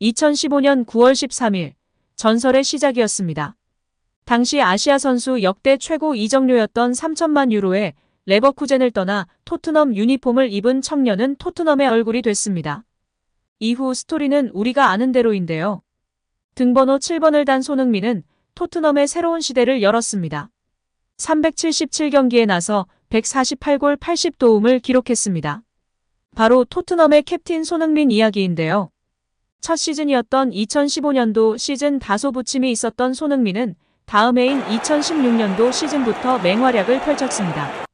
2015년 9월 13일 전설의 시작이었습니다. 당시 아시아 선수 역대 최고 이적료였던 3천만 유로에 레버쿠젠을 떠나 토트넘 유니폼을 입은 청년은 토트넘의 얼굴이 됐습니다. 이후 스토리는 우리가 아는 대로인데요. 등번호 7번을 단 손흥민은 토트넘의 새로운 시대를 열었습니다. 377경기에 나서 148골 80도움을 기록했습니다. 바로 토트넘의 캡틴 손흥민 이야기인데요. 첫 시즌이었던 2015년도 시즌 다소 부침이 있었던 손흥민은 다음 해인 2016년도 시즌부터 맹활약을 펼쳤습니다.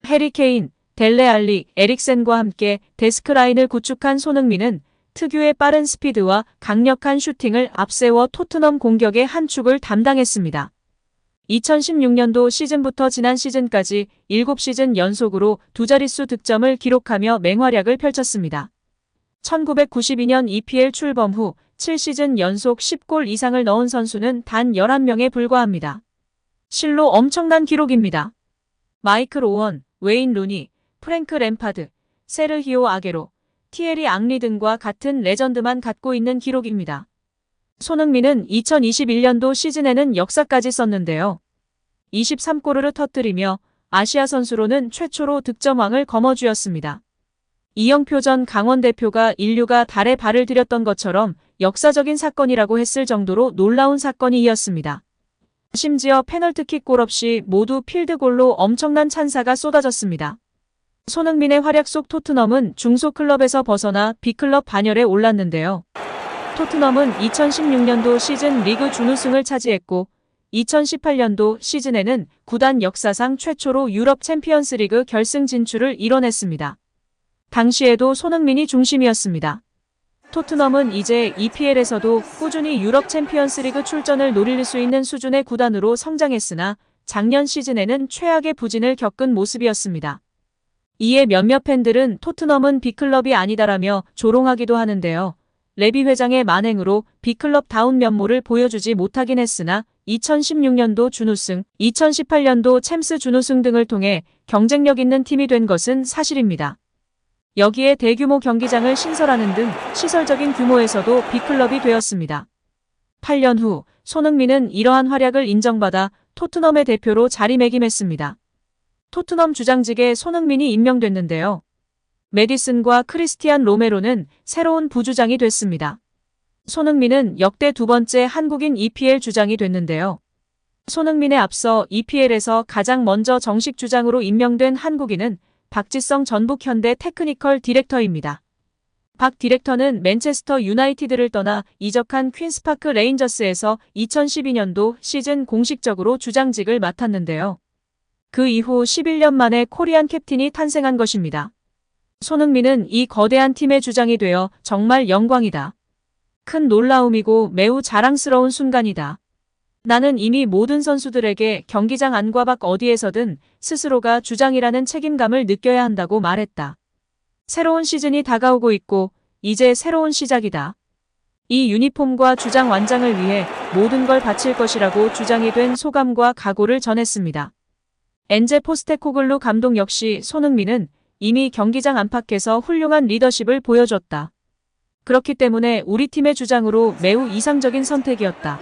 해리 케인, 델레 알리, 에릭센과 함께 데스크라인을 구축한 손흥민은 특유의 빠른 스피드와 강력한 슈팅을 앞세워 토트넘 공격의 한 축을 담당했습니다. 2016년도 시즌부터 지난 시즌까지 7시즌 연속으로 두 자릿수 득점을 기록하며 맹활약을 펼쳤습니다. 1992년 EPL 출범 후 7시즌 연속 10골 이상을 넣은 선수는 단 11명에 불과합니다. 실로 엄청난 기록입니다. 마이클 오원, 웨인 루니, 프랭크 램파드, 세르히오 아게로, 티에리 앙리 등과 같은 레전드만 갖고 있는 기록입니다. 손흥민은 2021년도 시즌에는 역사까지 썼는데요. 23골을 터뜨리며 아시아 선수로는 최초로 득점왕을 거머쥐었습니다. 이영표 전 강원 대표가 인류가 달에 발을 들였던 것처럼 역사적인 사건이라고 했을 정도로 놀라운 사건이 이었습니다. 심지어 페널티킥 골 없이 모두 필드골로 엄청난 찬사가 쏟아졌습니다. 손흥민의 활약 속 토트넘은 중소클럽에서 벗어나 B클럽 반열에 올랐는데요. 토트넘은 2016년도 시즌 리그 준우승을 차지했고 2018년도 시즌에는 구단 역사상 최초로 유럽 챔피언스리그 결승 진출을 이뤄냈습니다. 당시에도 손흥민이 중심이었습니다. 토트넘은 이제 EPL에서도 꾸준히 유럽 챔피언스리그 출전을 노릴 수 있는 수준의 구단으로 성장했으나 작년 시즌에는 최악의 부진을 겪은 모습이었습니다. 이에 몇몇 팬들은 토트넘은 B클럽이 아니다라며 조롱하기도 하는데요. 레비 회장의 만행으로 B클럽다운 면모를 보여주지 못하긴 했으나 2016년도 준우승, 2018년도 챔스 준우승 등을 통해 경쟁력 있는 팀이 된 것은 사실입니다. 여기에 대규모 경기장을 신설하는 등 시설적인 규모에서도 B클럽이 되었습니다. 8년 후 손흥민은 이러한 활약을 인정받아 토트넘의 대표로 자리매김했습니다. 토트넘 주장직에 손흥민이 임명됐는데요. 메디슨과 크리스티안 로메로는 새로운 부주장이 됐습니다. 손흥민은 역대 두 번째 한국인 EPL 주장이 됐는데요. 손흥민에 앞서 EPL에서 가장 먼저 정식 주장으로 임명된 한국인은 박지성 전북 현대 테크니컬 디렉터입니다. 박 디렉터는 맨체스터 유나이티드를 떠나 이적한 퀸스파크 레인저스에서 2012년도 시즌 공식적으로 주장직을 맡았는데요. 그 이후 11년 만에 코리안 캡틴이 탄생한 것입니다. 손흥민은 이 거대한 팀의 주장이 되어 정말 영광이다. 큰 놀라움이고 매우 자랑스러운 순간이다. 나는 이미 모든 선수들에게 경기장 안과 밖 어디에서든 스스로가 주장이라는 책임감을 느껴야 한다고 말했다. 새로운 시즌이 다가오고 있고 이제 새로운 시작이다. 이 유니폼과 주장 완장을 위해 모든 걸 바칠 것이라고 주장이 된 소감과 각오를 전했습니다. 엔제 포스테코글루 감독 역시 손흥민은 이미 경기장 안팎에서 훌륭한 리더십을 보여줬다. 그렇기 때문에 우리 팀의 주장으로 매우 이상적인 선택이었다.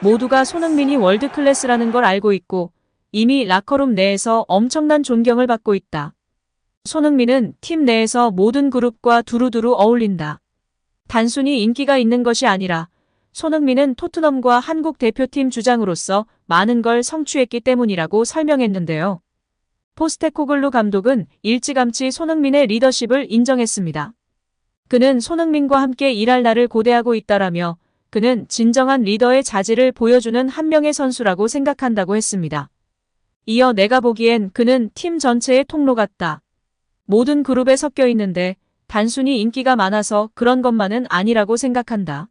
모두가 손흥민이 월드클래스라는 걸 알고 있고 이미 라커룸 내에서 엄청난 존경을 받고 있다. 손흥민은 팀 내에서 모든 그룹과 두루두루 어울린다. 단순히 인기가 있는 것이 아니라 손흥민은 토트넘과 한국 대표팀 주장으로서 많은 걸 성취했기 때문이라고 설명했는데요. 포스테코글루 감독은 일찌감치 손흥민의 리더십을 인정했습니다. 그는 손흥민과 함께 일할 날을 고대하고 있다라며 그는 진정한 리더의 자질을 보여주는 한 명의 선수라고 생각한다고 했습니다. 이어 내가 보기엔 그는 팀 전체의 통로 같다. 모든 그룹에 섞여 있는데 단순히 인기가 많아서 그런 것만은 아니라고 생각한다.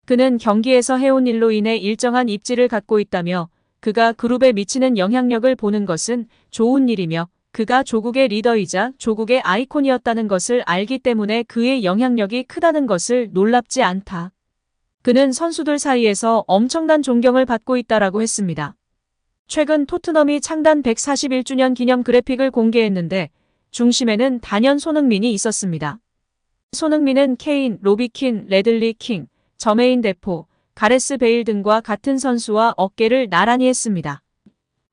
그는 경기에서 해온 일로 인해 일정한 입지를 갖고 있다며 그가 그룹에 미치는 영향력을 보는 것은 좋은 일이며 그가 조국의 리더이자 조국의 아이콘이었다는 것을 알기 때문에 그의 영향력이 크다는 것을 놀랍지 않다. 그는 선수들 사이에서 엄청난 존경을 받고 있다라고 했습니다. 최근 토트넘이 창단 141주년 기념 그래픽을 공개했는데 중심에는 단연 손흥민이 있었습니다. 손흥민은 케인, 로비 킨, 레들리 킹, 저메인 데포, 가레스 베일 등과 같은 선수와 어깨를 나란히 했습니다.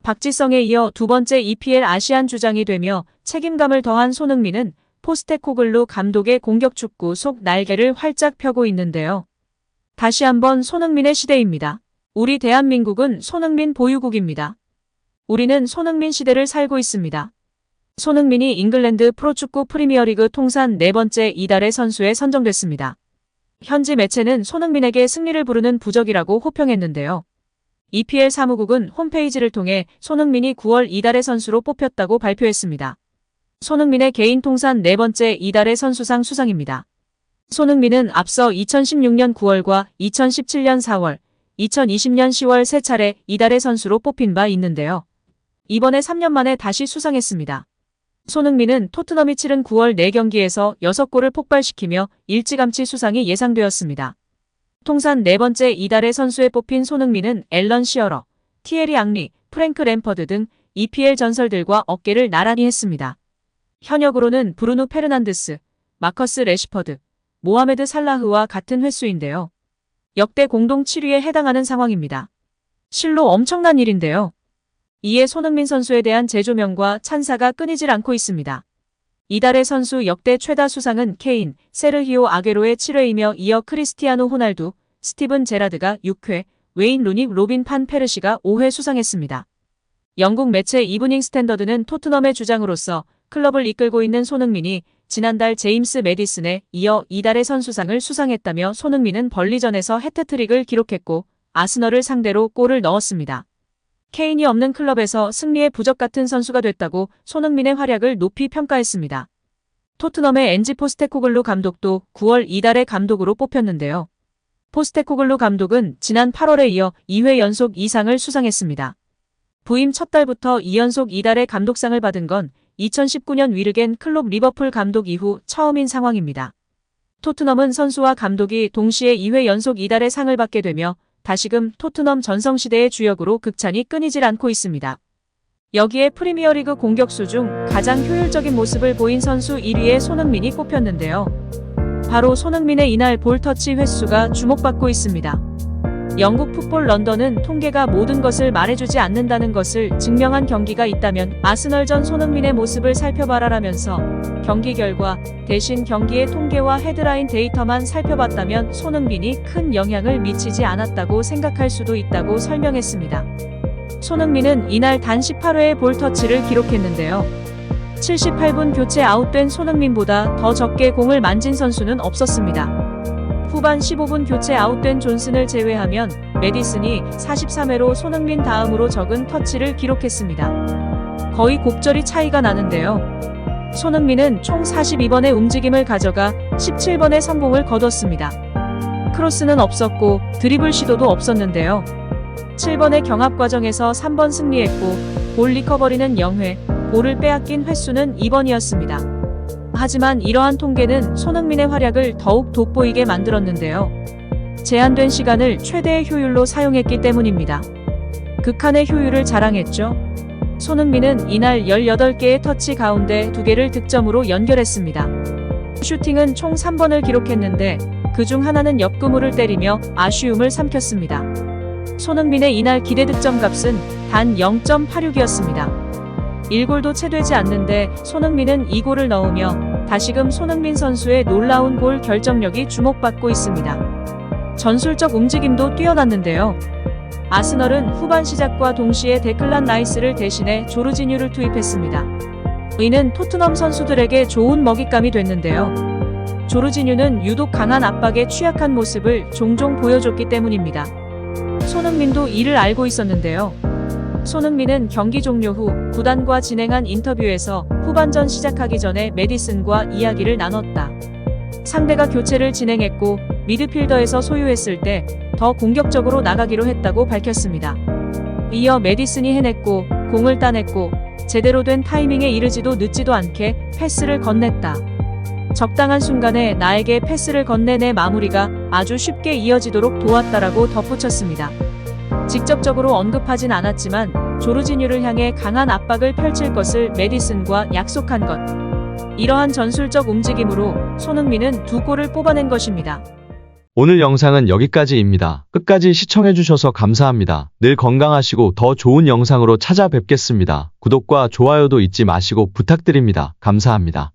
박지성에 이어 두 번째 EPL 아시안 주장이 되며 책임감을 더한 손흥민은 포스테코글루 감독의 공격축구 속 날개를 활짝 펴고 있는데요. 다시 한번 손흥민의 시대입니다. 우리 대한민국은 손흥민 보유국입니다. 우리는 손흥민 시대를 살고 있습니다. 손흥민이 잉글랜드 프로축구 프리미어리그 통산 4번째 이달의 선수에 선정됐습니다. 현지 매체는 손흥민에게 승리를 부르는 부적이라고 호평했는데요. EPL 사무국은 홈페이지를 통해 손흥민이 9월 이달의 선수로 뽑혔다고 발표했습니다. 손흥민의 개인 통산 4번째 이달의 선수상 수상입니다. 손흥민은 앞서 2016년 9월과 2017년 4월, 2020년 10월 세 차례 이달의 선수로 뽑힌 바 있는데요. 이번에 3년 만에 다시 수상했습니다. 손흥민은 토트넘이 치른 9월 4경기에서 6골을 폭발시키며 일찌감치 수상이 예상되었습니다. 통산 4번째 이달의 선수에 뽑힌 손흥민은 앨런 시어러, 티에리 앙리, 프랭크 램퍼드 등 EPL 전설들과 어깨를 나란히 했습니다. 현역으로는 브루노 페르난데스, 마커스 레시퍼드, 모하메드 살라흐와 같은 횟수인데요. 역대 공동 7위에 해당하는 상황입니다. 실로 엄청난 일인데요. 이에 손흥민 선수에 대한 재조명과 찬사가 끊이질 않고 있습니다. 이달의 선수 역대 최다 수상은 케인, 세르히오 아게로의 7회이며 이어 크리스티아노 호날두, 스티븐 제라드가 6회, 웨인 루니, 로빈 판 페르시가 5회 수상했습니다. 영국 매체 이브닝 스탠더드는 토트넘의 주장으로서 클럽을 이끌고 있는 손흥민이 지난달 제임스 매디슨에 이어 이달의 선수상을 수상했다며 손흥민은 벌리전에서 해트트릭을 기록했고 아스널을 상대로 골을 넣었습니다. 케인이 없는 클럽에서 승리의 부적 같은 선수가 됐다고 손흥민의 활약을 높이 평가했습니다. 토트넘의 엔지 포스테코글루 감독도 9월 이달의 감독으로 뽑혔는데요. 포스테코글루 감독은 지난 8월에 이어 2회 연속 이상을 수상했습니다. 부임 첫 달부터 2연속 이달의 감독상을 받은 건 2019년 위르겐 클롭 리버풀 감독 이후 처음인 상황입니다. 토트넘은 선수와 감독이 동시에 2회 연속 이달의 상을 받게 되며 다시금 토트넘 전성시대의 주역으로 극찬이 끊이질 않고 있습니다. 여기에 프리미어리그 공격수 중 가장 효율적인 모습을 보인 선수 1위에 손흥민이 뽑혔는데요. 바로 손흥민의 이날 볼터치 횟수가 주목받고 있습니다. 영국 풋볼 런던은 통계가 모든 것을 말해주지 않는다는 것을 증명한 경기가 있다면 아스널전 손흥민의 모습을 살펴봐라라면서 경기 결과 대신 경기의 통계와 헤드라인 데이터만 살펴봤다면 손흥민이 큰 영향을 미치지 않았다고 생각할 수도 있다고 설명했습니다. 손흥민은 이날 단 18회의 볼터치를 기록했는데요. 78분 교체 아웃된 손흥민보다 더 적게 공을 만진 선수는 없었습니다. 후반 15분 교체 아웃된 존슨을 제외하면 매디슨이 43회로 손흥민 다음으로 적은 터치를 기록했습니다. 거의 곱절이 차이가 나는데요. 손흥민은 총 42번의 움직임을 가져가 17번의 성공을 거뒀습니다. 크로스는 없었고 드리블 시도도 없었는데요. 7번의 경합 과정에서 3번 승리했고 볼 리커버리는 0회, 볼을 빼앗긴 횟수는 2번이었습니다. 하지만 이러한 통계는 손흥민의 활약을 더욱 돋보이게 만들었는데요. 제한된 시간을 최대의 효율로 사용했기 때문입니다. 극한의 효율을 자랑했죠. 손흥민은 이날 18개의 터치 가운데 2개를 득점으로 연결했습니다. 슈팅은 총 3번을 기록했는데 그중 하나는 옆구무를 때리며 아쉬움을 삼켰습니다. 손흥민의 이날 기대 득점 값은 단 0.86이었습니다. 1골도 채되지 않는데 손흥민은 2골을 넣으며 다시금 손흥민 선수의 놀라운 골 결정력이 주목받고 있습니다. 전술적 움직임도 뛰어났는데요. 아스널은 후반 시작과 동시에 데클란 라이스를 대신해 조르지뉴를 투입했습니다. 이는 토트넘 선수들에게 좋은 먹잇감이 됐는데요. 조르지뉴는 유독 강한 압박에 취약한 모습을 종종 보여줬기 때문입니다. 손흥민도 이를 알고 있었는데요. 손흥민은 경기 종료 후 구단과 진행한 인터뷰에서 후반전 시작하기 전에 매디슨과 이야기를 나눴다. 상대가 교체를 진행했고 미드필더에서 소유했을 때 더 공격적으로 나가기로 했다고 밝혔습니다. 이어 매디슨이 해냈고 공을 따냈고 제대로 된 타이밍에 이르지도 늦지도 않게 패스를 건넸다. 적당한 순간에 나에게 패스를 건네내 마무리가 아주 쉽게 이어지도록 도왔다라고 덧붙였습니다. 직접적으로 언급하진 않았지만 조르지뉴를 향해 강한 압박을 펼칠 것을 매디슨과 약속한 것. 이러한 전술적 움직임으로 손흥민은 2골을 뽑아낸 것입니다. 오늘 영상은 여기까지입니다. 끝까지 시청해주셔서 감사합니다. 늘 건강하시고 더 좋은 영상으로 찾아뵙겠습니다. 구독과 좋아요도 잊지 마시고 부탁드립니다. 감사합니다.